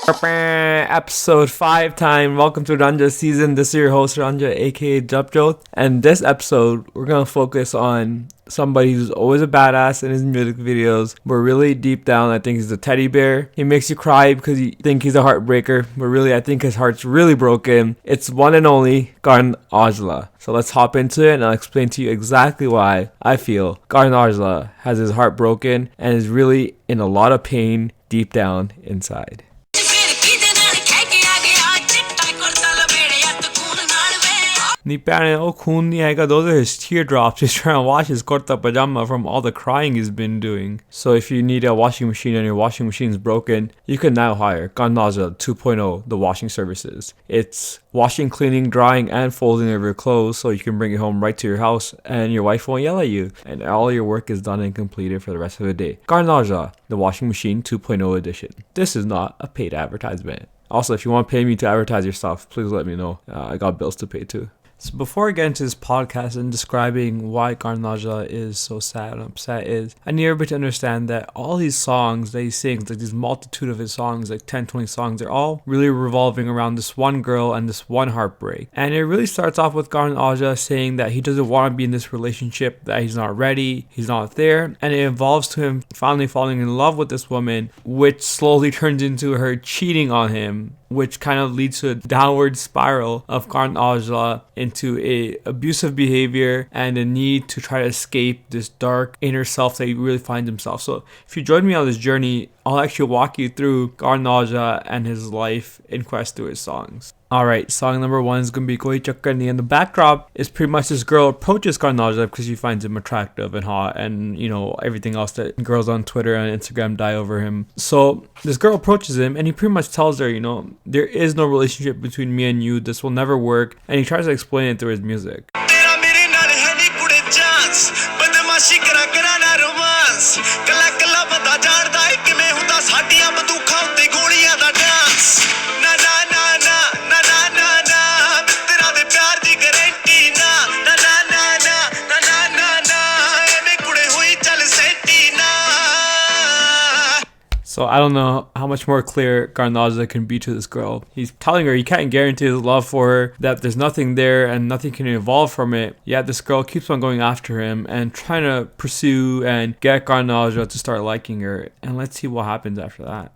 Episode 5 time. Welcome to RanjhaSeason. This is your host Ranja, aka Japjot. And this episode, we're gonna focus on somebody who's always a badass in his music videos, but really deep down, I think he's a teddy bear. He makes you cry because you think he's a heartbreaker, but really, I think his heart's really broken. It's one and only Karan Aujla. So let's hop into it, and I'll explain to you exactly why I feel Karan Aujla has his heart broken and is really in a lot of pain deep down inside. Those are his teardrops. He's trying to wash his kurta pajama from all the crying he's been doing. So if you need a washing machine and your washing machine is broken, you can now hire Karan Aujla 2.0, the washing services. It's washing, cleaning, drying, and folding of your clothes, so you can bring it home right to your house and your wife won't yell at you. And all your work is done and completed for the rest of the day. Karan Aujla, the washing machine 2.0 edition. This is not a paid advertisement. Also, if you want to pay me to advertise your stuff, please let me know. I got bills to pay too. So before I get into this podcast and describing why Karan Aujla is so sad and upset is, I need everybody to understand that all these songs that he sings, like this multitude of his songs, like 10, 20 songs, they're all really revolving around this one girl and this one heartbreak. And it really starts off with Karan Aujla saying that he doesn't want to be in this relationship, that he's not ready, he's not there. And it evolves to him finally falling in love with this woman, which slowly turns into her cheating on him, which kind of leads to a downward spiral of Karan Aujla into a abusive behavior and a need to try to escape this dark inner self that he really finds himself. So if you join me on this journey, I'll actually walk you through Karan Aujla and his life in quest through his songs. Alright, song number 1 is going to be Koi Chakkar Nahi, and the backdrop is pretty much this girl approaches Karan Aujla because she finds him attractive and hot and, you know, everything else that girls on Twitter and Instagram die over him. So this girl approaches him and he pretty much tells her, you know, there is no relationship between me and you, this will never work, and he tries to explain it through his music. So I don't know how much more clear Karan Aujla can be to this girl. He's telling her he can't guarantee his love for her, that there's nothing there and nothing can evolve from it. Yet this girl keeps on going after him and trying to pursue and get Karan Aujla to start liking her. And let's see what happens after that.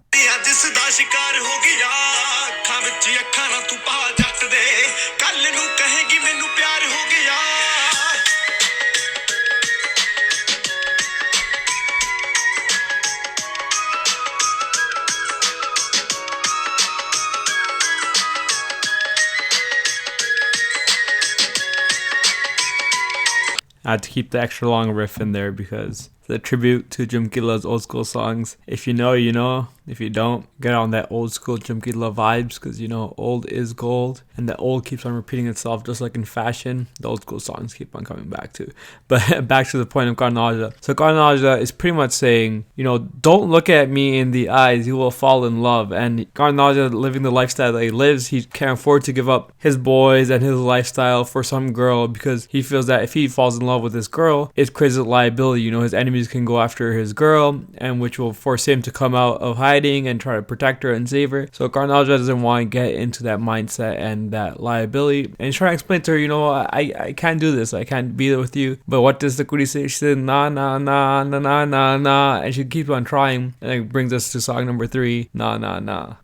I had to keep the extra long riff in there because it's a tribute to Jumkila's old school songs. If you know, you know. If you don't, get on that old school Jumkila vibes because, you know, old is gold. And the old keeps on repeating itself just like in fashion. The old school songs keep on coming back too. But back to the point of Karan Aujla. So Karan Aujla is pretty much saying, you know, don't look at me in the eyes. You will fall in love. And Karan Aujla living the lifestyle that he lives, he can't afford to give up his boys and his lifestyle for some girl because he feels that if he falls in love with this girl, it creates a liability. You know, his enemies can go after his girl, and which will force him to come out of hiding and try to protect her and save her. So Karan Aujla doesn't want to get into that mindset and that liability, and he's trying to explain to her, you know, I can't do this, I can't be there with you. But what does the kudi say? She said na na na na na na na, and she keeps on trying, and it brings us to song number 3, na na na.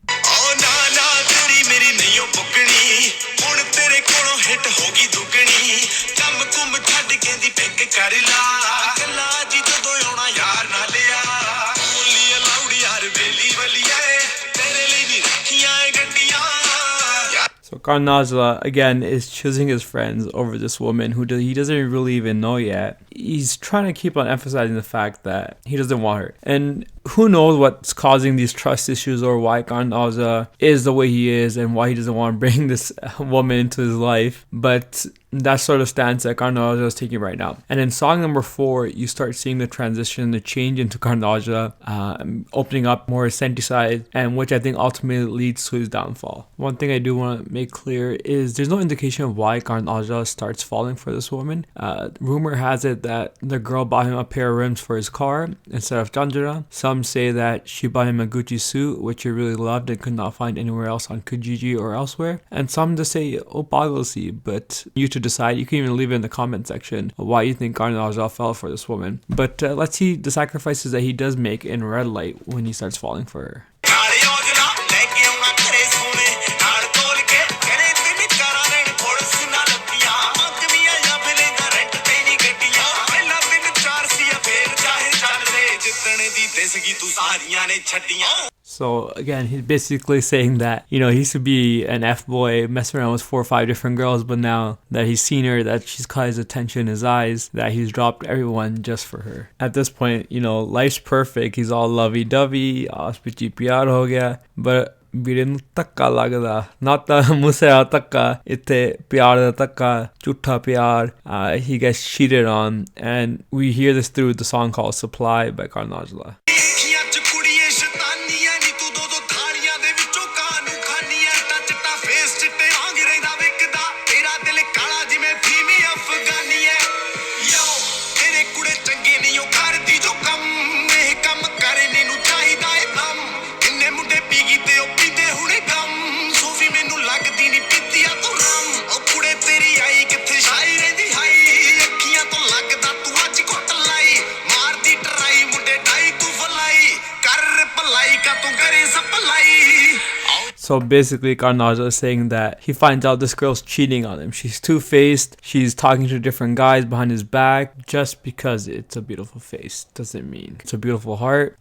So Karan Aujla, again, is choosing his friends over this woman who he doesn't really even know yet. He's trying to keep on emphasizing the fact that he doesn't want her. And who knows what's causing these trust issues or why Karan Aujla is the way he is and why he doesn't want to bring this woman into his life. But that sort of stance that Karan Aujla is taking right now. And in song number 4, you start seeing the transition, the change into Karan Aujla, opening up more Senti side, and which I think ultimately leads to his downfall. One thing I do want to make clear is there's no indication of why Karan Aujla starts falling for this woman. Rumor has it said that the girl bought him a pair of rims for his car instead of janjara. Some say that she bought him a Gucci suit, which he really loved and could not find anywhere else on Kijiji or elsewhere. And some just say Opagolsi, but you to decide. You can even leave it in the comment section why you think Karan Aujla fell for this woman. But let's see the sacrifices that he does make in red light when he starts falling for her. So again, he's basically saying that, he used to be an F-boy, messing around with 4 or 5 different girls, but now that he's seen her, that she's caught his attention, his eyes, that he's dropped everyone just for her. At this point, life's perfect. He's all lovey-dovey, aas-pichi pyar ho gaya, but ਵੀਰੇ ਨੂੰ ਧੱਕਾ ਲੱਗਦਾ ਨਾ ਤਾਂ ਮੁਸਰਾ ਧੱਕਾ ਇੱਥੇ ਪਿਆਰ ਦਾ ਧੱਕਾ ਝੂਠਾ ਪਿਆਰ he gets cheated on, and we hear this through the song called Supply by Karan Aujla. So basically, Karan Aujla is saying that he finds out this girl's cheating on him. She's two-faced. She's talking to different guys behind his back. Just because it's a beautiful face doesn't mean it's a beautiful heart.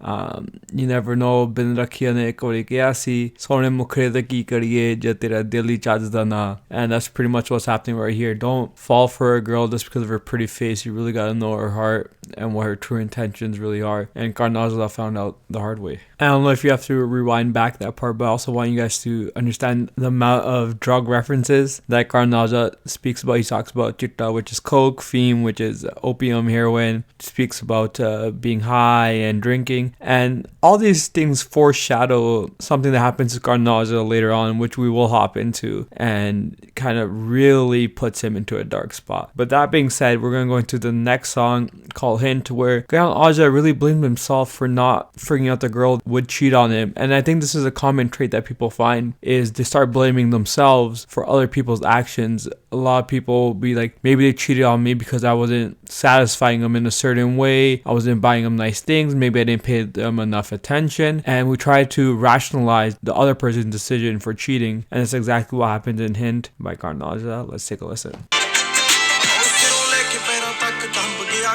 You never know. Bin rakhiya ne ek wari kiya si sone mukhre da ki kariye je tera dil hi chajda na. And that's pretty much what's happening right here. Don't fall for a girl just because of her pretty face. You really gotta know her heart and what her true intentions really are. And Karan Aujla found out the hard way. I don't know if you have to rewind back that part, but I also want you guys to understand the amount of drug references that Karan Aujla speaks about. He talks about chitta, which is coke, feme, which is opium, heroin, speaks about being high and drinking, and all these things foreshadow something that happens to Karan Aujla later on, which we will hop into, and kind of really puts him into a dark spot. But that being said, we're going to go into the next song called Hint, where Karan Aujla really blamed himself for not figuring out the girl would cheat on him. And I think this is a common trait that people find, is they start blaming themselves for other people's actions. A lot of people will be like, maybe they cheated on me because I wasn't satisfying them in a certain way, I wasn't buying them nice things, maybe I didn't pay them enough attention, and we try to rationalize the other person's decision for cheating. And that's exactly what happened in Hint by Karan Aujla. Let's take a listen.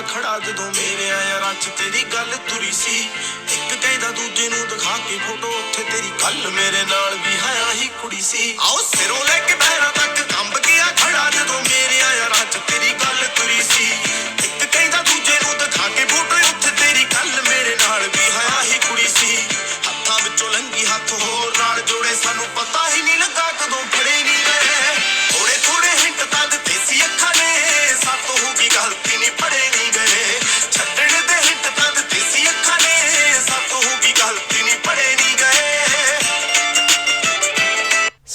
ਖੜਾ ਜਦੋਂ ਮੇਰੇ ਯਾਰਾਂ ਚ ਤੇਰੀ ਗੱਲ ਤੁਰੀ ਸੀ ਇੱਕ ਕਹਿੰਦਾ ਦੂਜੇ ਨੂੰ ਦਿਖਾ ਕੇ ਫੋਟੋ ਉੱਥੇ ਤੇਰੀ ਗੱਲ ਮੇਰੇ ਨਾਲ ਵੀ ਹਾਇਆ ਹੀ ਕੁੜੀ ਸੀ ਆਓ ਸਿਰੋਂ ਲੈ ਕੇ ਪੈਰਾਂ ਤੱਕ ਕੰਬ ਗਿਆ ਖੜਾ ਜਦੋਂ ਮੇਰੇ ਯਾਰਾਂ ਚ ਤੇਰੀ ਗੱਲ ਤੁਰੀ ਸੀ ਇੱਕ ਕਹਿੰਦਾ ਦੂਜੇ ਨੂੰ ਦਿਖਾ ਕੇ ਫੋਟੋ ਉੱਥੇ ਤੇਰੀ ਗੱਲ ਮੇਰੇ ਨਾਲ ਵੀ ਹਾਇਆ ਹੀ ਕੁੜੀ ਸੀ ਹੱਥਾਂ ਵਿੱਚੋਂ ਲੰਗੀ ਹੱਥ ਹੋਰ ਨਾਲ ਜੋੜੇ ਸਾਨੂੰ ਪਤਾ ਹੀ ਨਹੀਂ ਲੱਗਾ ਕਦੋਂ ਫੜੇ ਨਹੀਂ ਗਏ ਥੋੜੇ ਥੋੜੇ ਹਿੰਟ ਤਾਂ ਦਿੱਤੇ ਸੀ ਅੱਖਾਂ ਨੇ ਸਾਤੋਂ ਹੋ ਗਈ ਗਲਤੀ ਨਹੀਂ ਪੜੇ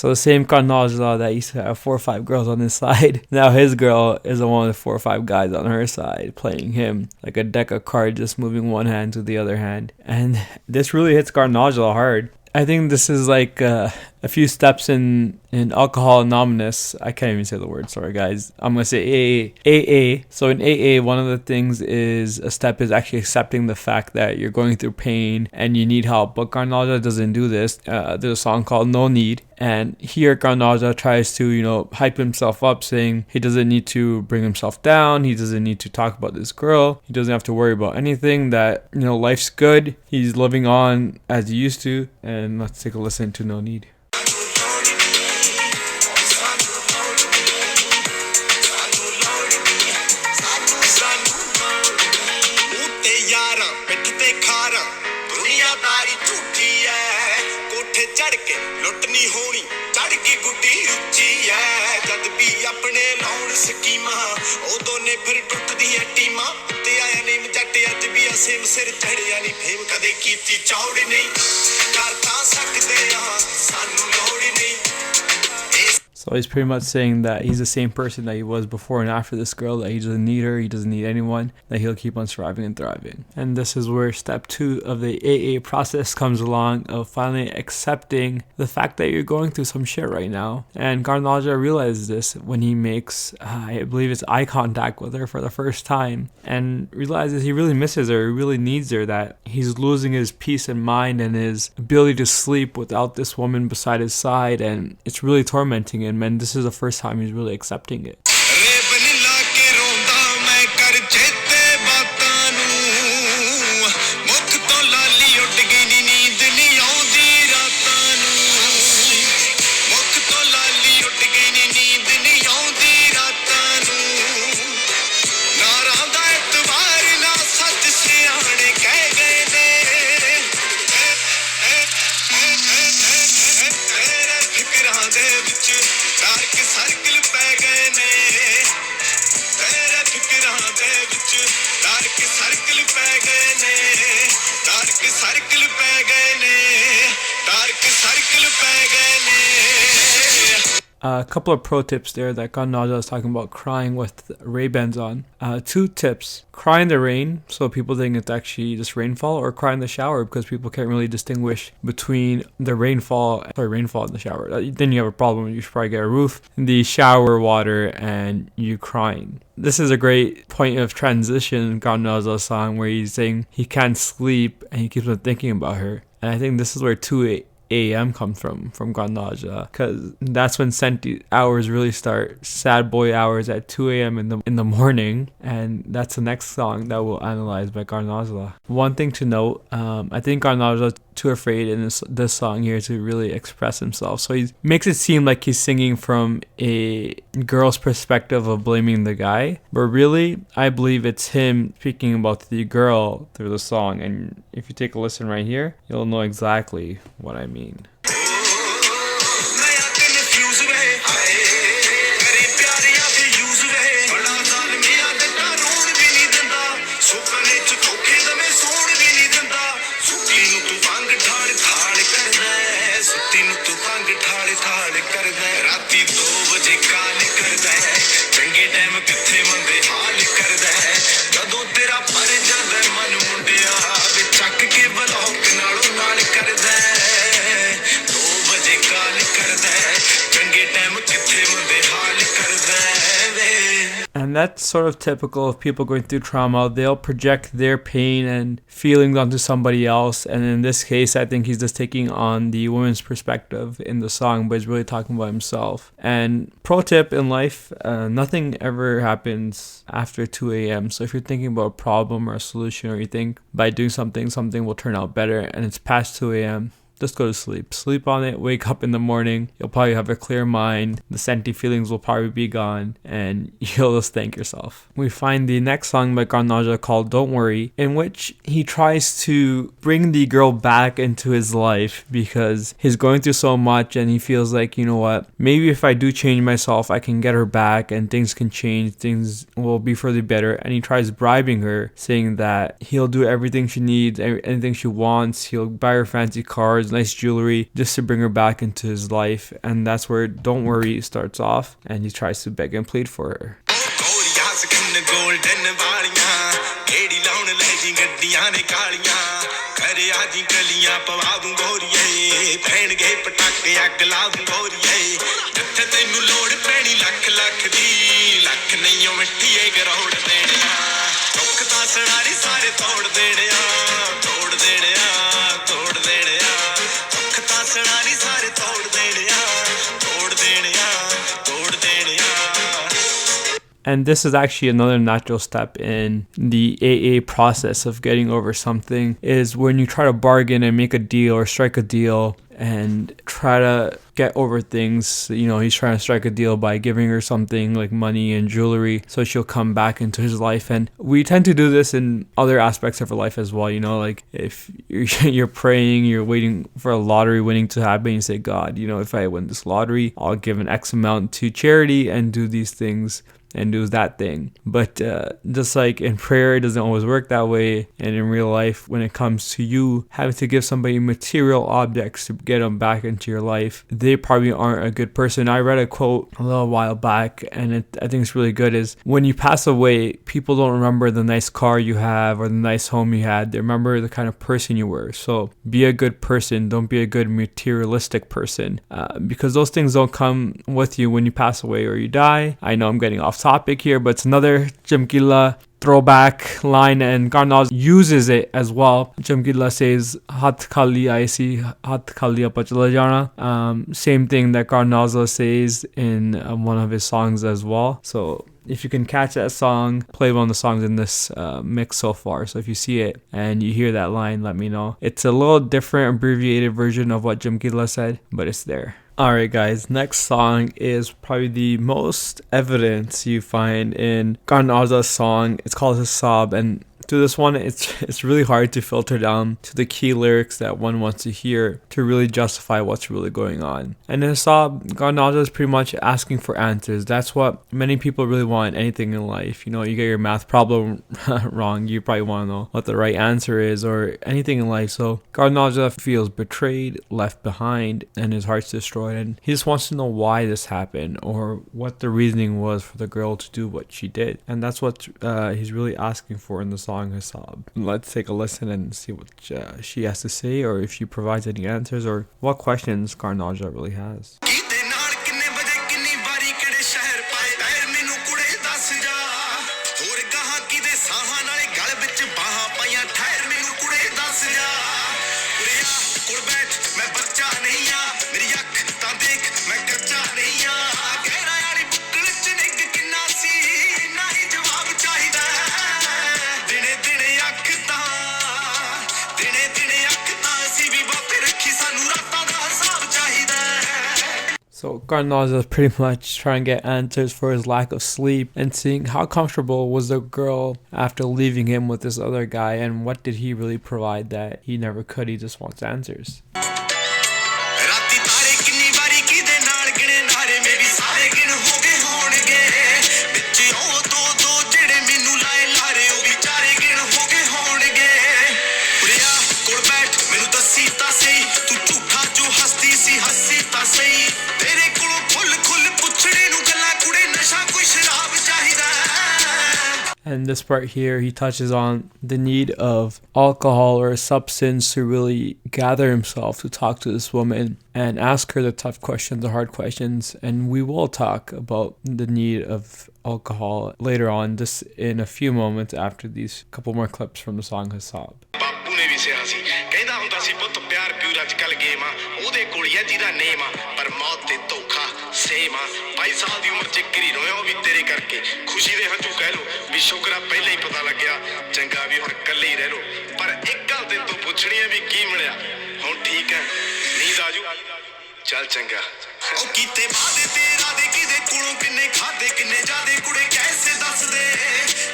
So the same Karan Aujla that used to have 4 or 5 girls on his side, now his girl is the one with 4 or 5 guys on her side, playing him like a deck of cards, just moving one hand to the other hand. And this really hits Karan Aujla hard. I think this is like a few steps in Alcohol Anonymous. I can't even say the word, sorry guys. I'm going to say AA. So in AA, one of the things is, a step is actually accepting the fact that you're going through pain and you need help. But Karan Aujla doesn't do this. There's a song called No Need. And here Karan Aujla tries to, hype himself up, saying he doesn't need to bring himself down. He doesn't need to talk about this girl. He doesn't have to worry about anything, that, life's good. He's living on as he used to. And let's take a listen to No Need. So he's pretty much saying that he's the same person that he was before and after this girl, that he doesn't need her, he doesn't need anyone, that he'll keep on surviving and thriving. And this is where step 2 of the AA process comes along, of finally accepting the fact that you're going through some shit right now. And Karan Aujla realizes this when he makes, I believe it's eye contact with her for the first time, and realizes he really misses her, he really needs her, that he's losing his peace of mind and his ability to sleep without this woman beside his side, and it's really tormenting him, and this is the first time he's really accepting it. A couple of pro tips there that Karan Aujla is talking about crying with Ray-Bans on. 2 tips. Cry in the rain, so people think it's actually just rainfall, or cry in the shower because people can't really distinguish between the rainfall in the shower. Then you have a problem. You should probably get a roof, the shower water, and you crying. This is a great point of transition in Karan Aujla's song where he's saying he can't sleep and he keeps on thinking about her. And I think this is where 2 a.m. comes from Karan Aujla, because that's when Senti hours really start. Sad boy hours at 2 a.m. in the morning, and that's the next song that we'll analyze by Karan Aujla. One thing to note, I think Karan Aujla is too afraid in this song here to really express himself, so he makes it seem like he's singing from a girl's perspective of blaming the guy, but really I believe it's him speaking about the girl through the song. And if you take a listen right here, you'll know exactly what I mean. And that's sort of typical of people going through trauma. They'll project their pain and feelings onto somebody else. And in this case, I think he's just taking on the woman's perspective in the song, but he's really talking about himself. And pro tip in life, nothing ever happens after 2 a.m. So if you're thinking about a problem or a solution, or you think by doing something will turn out better, and it's past 2 a.m., just go to sleep. Sleep on it, wake up in the morning. You'll probably have a clear mind. The Senti feelings will probably be gone, and you'll just thank yourself. We find the next song by Karan Aujla called Don't Worry, in which he tries to bring the girl back into his life because he's going through so much, and he feels like, you know what, maybe if I do change myself, I can get her back and things can change. Things will be for the better. And he tries bribing her, saying that he'll do everything she needs, anything she wants. He'll buy her fancy cars, nice jewelry, just to bring her back into his life. And that's where Don't Worry starts off, and he tries to beg and plead for her. And this is actually another natural step in the AA process of getting over something, is when you try to bargain and make a deal or strike a deal and try to get over things. You know, he's trying to strike a deal by giving her something like money and jewelry so she'll come back into his life. And we tend to do this in other aspects of our life as well. You know, like if you're praying, you're waiting for a lottery winning to happen, you say, God, you know, if I win this lottery, I'll give an X amount to charity and do these things. and do that thing. But just like in prayer, it doesn't always work that way. And in real life, when it comes to you having to give somebody material objects to get them back into your life, they probably aren't a good person. I read a quote a little while back, and I think it's really good, is when you pass away, people don't remember the nice car you have or the nice home you had. They remember the kind of person you were. So be a good person. Don't be a good materialistic person, because those things don't come with you when you pass away or you die. I know I'm getting off topic here, but it's another Chamkila throwback line, and Karan Aujla uses it as well. Chamkila says "Hath khali aisi, hath khali apa chala jana." Same thing that Karan Aujla says in one of his songs as well. So if you can catch that song, play one of the songs in this mix so far. So if you see it and you hear that line, let me know. It's a little different, abbreviated version of what Chamkila said, but it's there. Alright guys, next song is probably the most evidence you find in Karan Aujla's song. It's called Hisab, and to this one, it's really hard to filter down to the key lyrics that one wants to hear to really justify what's really going on. And in Hisab, Karan Aujla is pretty much asking for answers. That's what many people really want in anything in life. You know, you get your math problem wrong, you probably want to know what the right answer is, or anything in life. So Karan Aujla feels betrayed, left behind, and his heart's destroyed. And he just wants to know why this happened, or what the reasoning was for the girl to do what she did. And that's what he's really asking for in the song Hisab. Let's take a listen and see what she has to say, or if she provides any answers, or what questions Karan Aujla really has. So Karan Aujla is pretty much trying to get answers for his lack of sleep, and seeing how comfortable was the girl after leaving him with this other guy, and what did he really provide that he never could. He just wants answers. And this part here, he touches on the need of alcohol or a substance to really gather himself to talk to this woman and ask her the tough questions, the hard questions. And we will talk about the need of alcohol later on, just in a few moments after these couple more clips from the song Hisab. चल चंगा ओ कीते वादे तेरा दे किदे कोलों किन्ने खादे किन्ने जादे कुड़े कैसे दस दे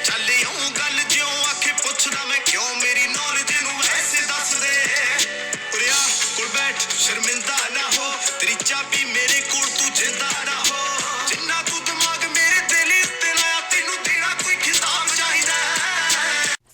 चल यूं गल जियों आखे पुछदा मैं क्यों मेरी नॉलेज नू ऐसे दस दे उरिया कोल बैठ शर्मिंदा ना हो तेरी चाबी मेरे कोल तू जिंदा ना हो जिन्ना तू दिमाग मेरे दिल उत्ते लाया तैनू देना कोई खिताब चाहिदा.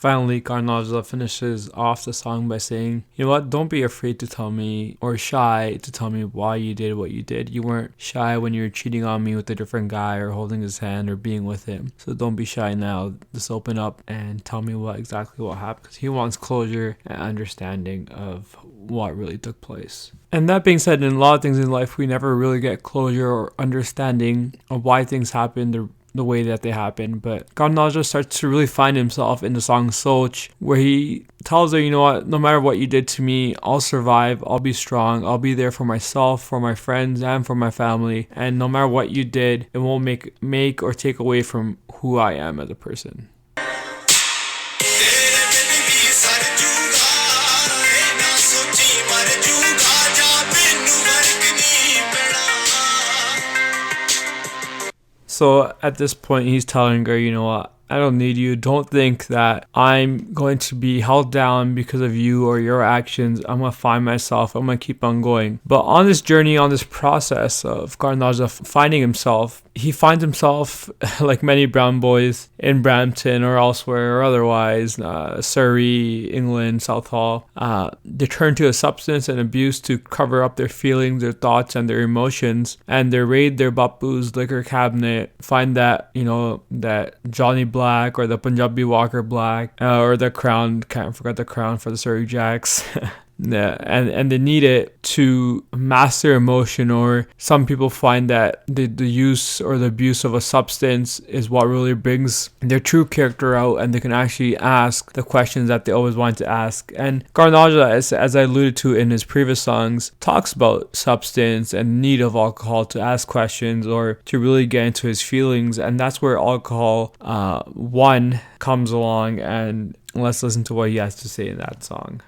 Finally, Karan Aujla finishes off the song by saying, you know what, don't be afraid to tell me, or shy to tell me why you did what you did. You weren't shy when you were cheating on me with a different guy, or holding his hand, or being with him. So don't be shy now. Just open up and tell me exactly what happened. Because he wants closure and understanding of what really took place. And that being said, in a lot of things in life, we never really get closure or understanding of why things happened, the way that they happen. But Karan Aujla starts to really find himself in the song Soch, where he tells her, you know what, no matter what you did to me, I'll survive, I'll be strong, I'll be there for myself, for my friends, and for my family. And no matter what you did, it won't make or take away from who I am as a person. So at this point, he's telling her, you know what, I don't need you. Don't think that I'm going to be held down because of you or your actions. I'm going to find myself. I'm going to keep on going. But on this journey, on this process of Karan Aujla finding himself, he finds himself, like many brown boys in Brampton or elsewhere or otherwise, Surrey, England, Southall, they turn to a substance and abuse to cover up their feelings, their thoughts, and their emotions. And they raid their Bapu's liquor cabinet, find that, that Johnny Black or the Punjabi Walker Black or the Crown, can't forget the Crown for the Surrey Jacks. Yeah, and they need it to mask their emotion, or some people find that the use or the abuse of a substance is what really brings their true character out, and they can actually ask the questions that they always wanted to ask. And Karan Aujla, as I alluded to in his previous songs, talks about substance and need of alcohol to ask questions or to really get into his feelings, and that's where Alcohol 1 comes along, and let's listen to what he has to say in that song.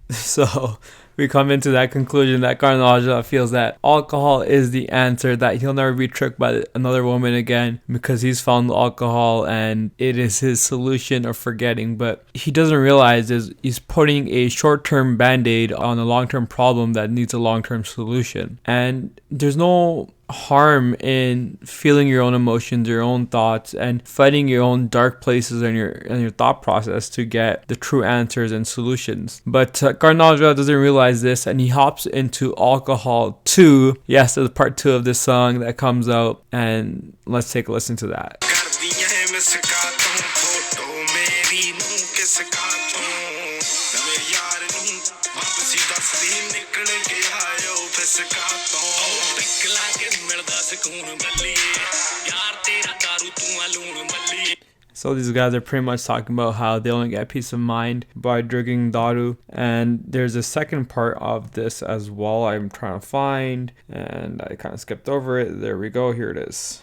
So we come into that conclusion that Karan Aujla feels that alcohol is the answer, that he'll never be tricked by another woman again because he's found alcohol and it is his solution of forgetting. But he doesn't realize is he's putting a short-term band-aid on a long-term problem that needs a long-term solution. And there's no harm in feeling your own emotions, your own thoughts, and fighting your own dark places in your thought process to get the true answers and solutions. But Karan Aujla doesn't realize this, and he hops into Alcohol 2. Yes, there's part 2 of this song that comes out, and let's take a listen to that. So these guys are pretty much talking about how they only get peace of mind by drinking daru. And there's a second part of this as well I'm trying to find, and I kind of skipped over it. There we go, here it is.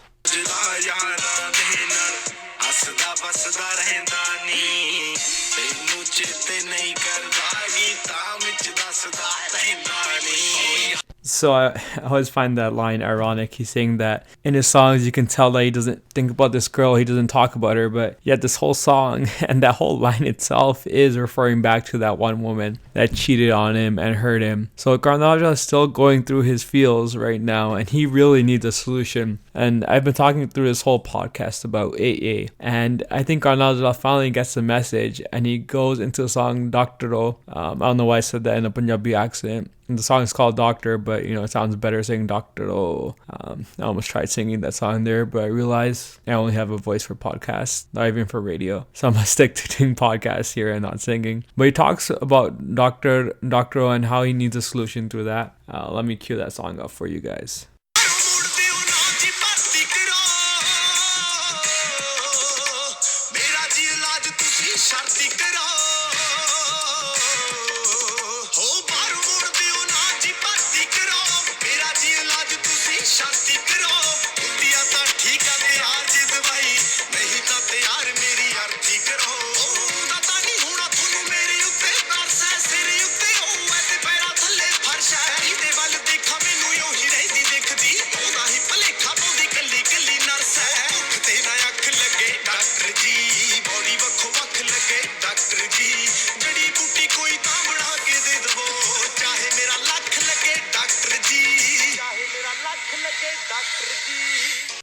So I always find that line ironic. He's saying that in his songs you can tell that he doesn't think about this girl, he doesn't talk about her, but yet this whole song and that whole line itself is referring back to that one woman that cheated on him and hurt him. So Karan Aujla is still going through his feels right now, and he really needs a solution. And I've been talking through this whole podcast about AA, and I think Karan Aujla finally gets the message, and he goes into the song Doctoro. I don't know why I said that in a Punjabi accent. And the song is called Doctor, but it sounds better saying Doctoro. I almost tried singing that song there, but I realized I only have a voice for podcasts, not even for radio. So I'm gonna stick to doing podcasts here and not singing. But he talks about Doctoro and how he needs a solution to that. Let me cue that song up for you guys.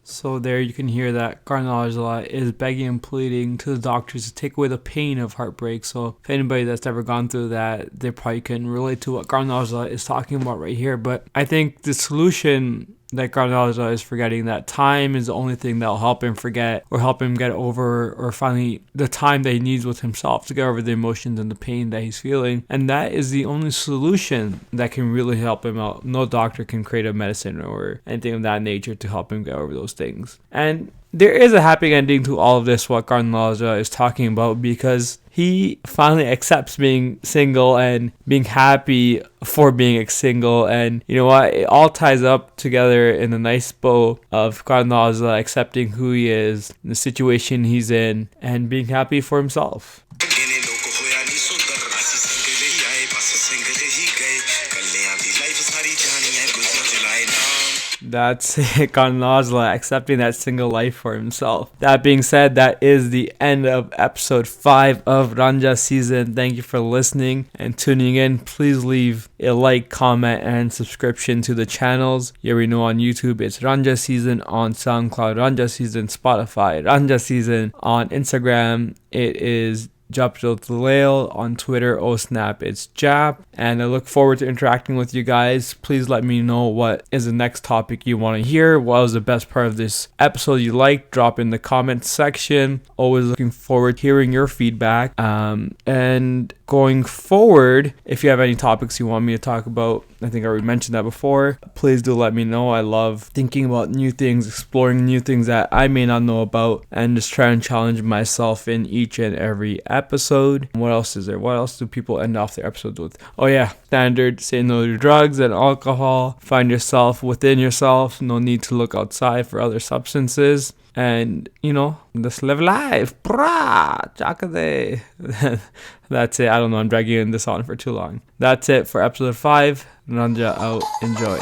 So there you can hear that Karan Aujla is begging and pleading to the doctors to take away the pain of heartbreak. So if anybody that's ever gone through that, they probably can relate to what Karan Aujla is talking about right here. But I think the solution that Karan Aujla is forgetting that time is the only thing that'll help him forget or help him get over or finally the time that he needs with himself to get over the emotions and the pain that he's feeling. And that is the only solution that can really help him out. No doctor can create a medicine or anything of that nature to help him get over those things. And there is a happy ending to all of this, what Karan Aujla is talking about, because he finally accepts being single and being happy for being single. And you know what? It all ties up together in a nice bow of Karan Aujla accepting who he is, the situation he's in, and being happy for himself. That's Karan Aujla accepting that single life for himself. That being said, that is the end of episode 5 of RanjhaSeason. Thank you for listening and tuning in. Please leave a like, comment, and subscription to the channels. You already know on YouTube, it's RanjhaSeason, on SoundCloud, RanjhaSeason, Spotify, RanjhaSeason, on Instagram, it is Japjot Lail, on Twitter, Snap, it's Jap. And I look forward to interacting with you guys. Please let me know what is the next topic you want to hear. What was the best part of this episode you liked? Drop in the comment section. Always looking forward to hearing your feedback. And going forward, if you have any topics you want me to talk about, I think I already mentioned that before, please do let me know. I love thinking about new things, exploring new things that I may not know about, and just trying to challenge myself in each and every episode. What else is there? What else do people end off their episodes with? Oh yeah, standard, say no to drugs and alcohol. Find yourself within yourself. No need to look outside for other substances. And, you know, just live life. That's it. I don't know. I'm dragging this on for too long. That's it for episode 5. Ranja out. Enjoy.